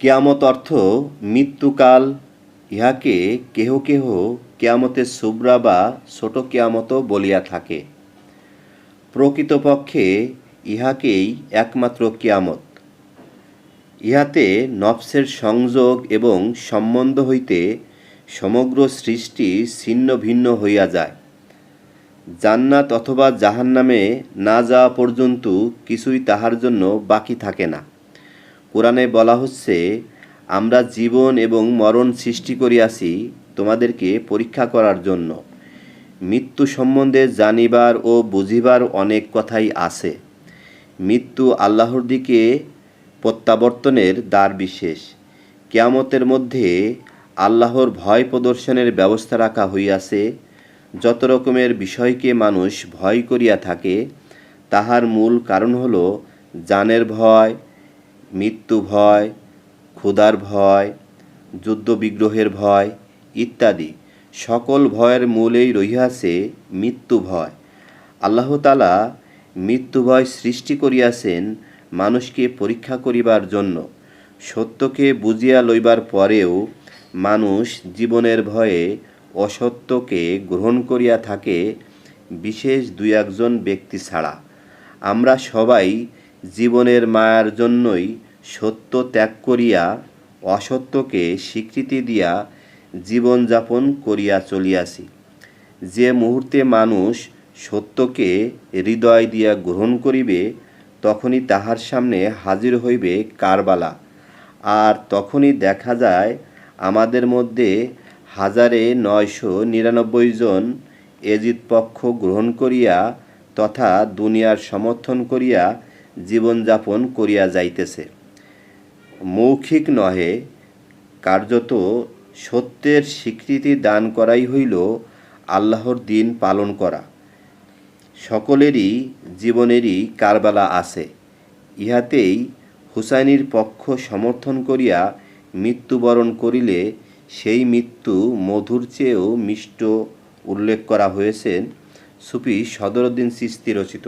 কিয়ামত অর্থ মৃত্যুকাল। ইহাকে কেহ কেহ কিয়ামতের সুবরা বা ছোট কিয়ামতও বলিয়া থাকে। প্রকৃতপক্ষে ইহাকেই একমাত্র কিয়ামত। ইহাতে নফসের সংযোগ এবং সম্বন্ধ হইতে সমগ্র সৃষ্টি ছিন্ন ভিন্ন হইয়া যায়। জান্নাত অথবা জাহান্নামে না যাওয়া পর্যন্ত কিছুই তাহার জন্য বাকি থাকে না। কোরআনে বলা হচ্ছে, আমরা জীবন এবং মরণ সৃষ্টি করিয়াছি তোমাদেরকে পরীক্ষা করার জন্য। মৃত্যু সম্বন্ধে জানিবার ও বুঝিবার অনেক কথাই আছে। মৃত্যু আল্লাহর দিকে প্রত্যাবর্তনের দ্বার বিশেষ। কিয়ামতের মধ্যে আল্লাহর ভয় প্রদর্শনের ব্যবস্থা রাখা হইয়াছে। যত রকমের বিষয়কে মানুষ ভয় করিয়া থাকে, তাহার মূল কারণ হল জানের ভয়, মৃত্যু ভয়, ক্ষুধার ভয়, যুদ্ধবিগ্রহের ভয় ইত্যাদি। সকল ভয়ের মূলেই রহিয়াছে মৃত্যু ভয়। আল্লাহ তাআলা মৃত্যু ভয় সৃষ্টি করিয়াছেন মানুষকে পরীক্ষা করিবার জন্য। সত্যকে বুঝিয়া লইবার পরেও মানুষ জীবনের ভয়ে অসত্যকে গ্রহণ করিয়া থাকে, বিশেষ দুই একজন ব্যক্তি ছাড়া। আমরা সবাই জীবনের মায়ার জন্যই সত্য ত্যাগ করিয়া অসত্যকে স্বীকৃতি দিয়া জীবনযাপন করিয়া চলিয়াছি। যে মুহূর্তে মানুষ সত্যকে হৃদয় দিয়া গ্রহণ করিবে, তখনই তাহার সামনে হাজির হইবে কারবালা। আর তখনই দেখা যায় আমাদের মধ্যে 1999 জন এজিদ পক্ষ গ্রহণ করিয়া তথা দুনিয়ার সমর্থন করিয়া জীবনযাপন করিয়া যাইতেছে। মৌখিক নহে, কার্যত সত্যের স্বীকৃতি দান করাই হইল আল্লাহর দিন পালন করা। সকলেরই জীবনেরই কারবালা আছে। ইহাতেই হুসাইনের পক্ষ সমর্থন করিয়া মৃত্যুবরণ করিলে সেই মৃত্যু মধুর চেয়েও মিষ্ট উল্লেখ করা হয়েছে সুফি সদরুদ্দীন চিশতি রচিত।